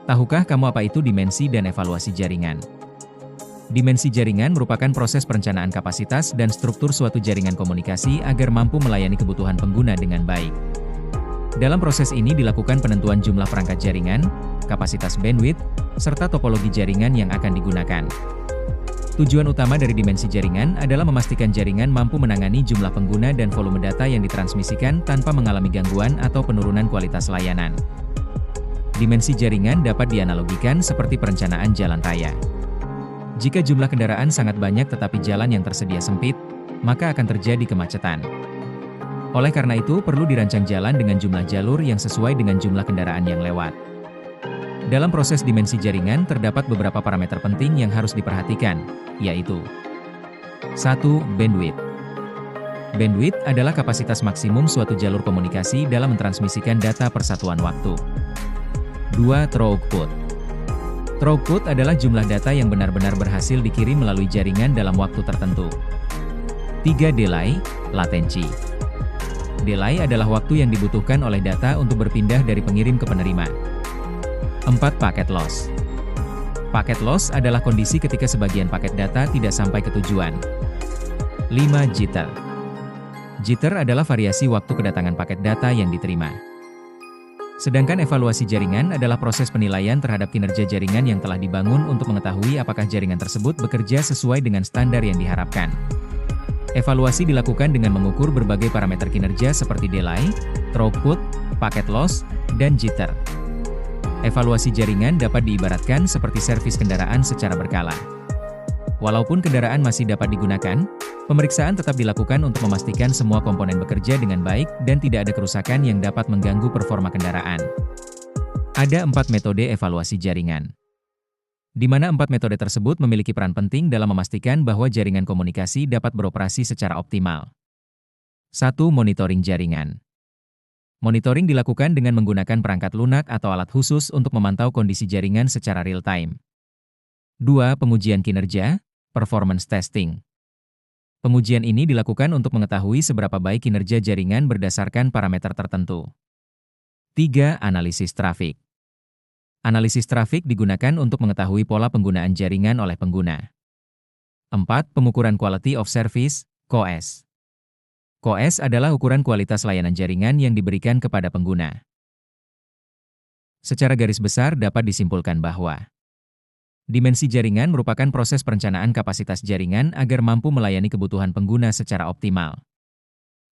Tahukah kamu apa itu dimensi dan evaluasi jaringan? Dimensi jaringan merupakan proses perencanaan kapasitas dan struktur suatu jaringan komunikasi agar mampu melayani kebutuhan pengguna dengan baik. Dalam proses ini dilakukan penentuan jumlah perangkat jaringan, kapasitas bandwidth, serta topologi jaringan yang akan digunakan. Tujuan utama dari dimensi jaringan adalah memastikan jaringan mampu menangani jumlah pengguna dan volume data yang ditransmisikan tanpa mengalami gangguan atau penurunan kualitas layanan. Dimensi jaringan dapat dianalogikan seperti perencanaan jalan raya. Jika jumlah kendaraan sangat banyak tetapi jalan yang tersedia sempit, maka akan terjadi kemacetan. Oleh karena itu, perlu dirancang jalan dengan jumlah jalur yang sesuai dengan jumlah kendaraan yang lewat. Dalam proses dimensi jaringan terdapat beberapa parameter penting yang harus diperhatikan, yaitu 1. Bandwidth. Bandwidth adalah kapasitas maksimum suatu jalur komunikasi dalam mentransmisikan data per satuan waktu. 2. Throughput. Throughput adalah jumlah data yang benar-benar berhasil dikirim melalui jaringan dalam waktu tertentu. 3. Delay, latensi. Delay adalah waktu yang dibutuhkan oleh data untuk berpindah dari pengirim ke penerima. 4. Packet loss. Packet loss adalah kondisi ketika sebagian paket data tidak sampai ke tujuan. 5. Jitter. Jitter adalah variasi waktu kedatangan paket data yang diterima. Sedangkan evaluasi jaringan adalah proses penilaian terhadap kinerja jaringan yang telah dibangun untuk mengetahui apakah jaringan tersebut bekerja sesuai dengan standar yang diharapkan. Evaluasi dilakukan dengan mengukur berbagai parameter kinerja seperti delay, throughput, packet loss, dan jitter. Evaluasi jaringan dapat diibaratkan seperti servis kendaraan secara berkala. Walaupun kendaraan masih dapat digunakan, pemeriksaan tetap dilakukan untuk memastikan semua komponen bekerja dengan baik dan tidak ada kerusakan yang dapat mengganggu performa kendaraan. Ada 4 metode evaluasi jaringan, di mana 4 metode tersebut memiliki peran penting dalam memastikan bahwa jaringan komunikasi dapat beroperasi secara optimal. 1. Monitoring jaringan. Monitoring dilakukan dengan menggunakan perangkat lunak atau alat khusus untuk memantau kondisi jaringan secara real-time. 2. Pengujian kinerja, performance testing. Pengujian ini dilakukan untuk mengetahui seberapa baik kinerja jaringan berdasarkan parameter tertentu. 3. Analisis trafik. Analisis trafik digunakan untuk mengetahui pola penggunaan jaringan oleh pengguna. 4. Pengukuran quality of service, QoS. QoS adalah ukuran kualitas layanan jaringan yang diberikan kepada pengguna. Secara garis besar dapat disimpulkan bahwa dimensi jaringan merupakan proses perencanaan kapasitas jaringan agar mampu melayani kebutuhan pengguna secara optimal.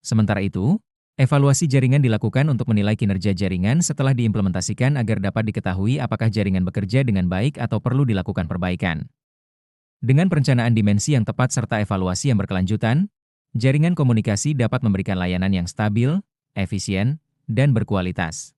Sementara itu, evaluasi jaringan dilakukan untuk menilai kinerja jaringan setelah diimplementasikan agar dapat diketahui apakah jaringan bekerja dengan baik atau perlu dilakukan perbaikan. Dengan perencanaan dimensi yang tepat serta evaluasi yang berkelanjutan, jaringan komunikasi dapat memberikan layanan yang stabil, efisien, dan berkualitas.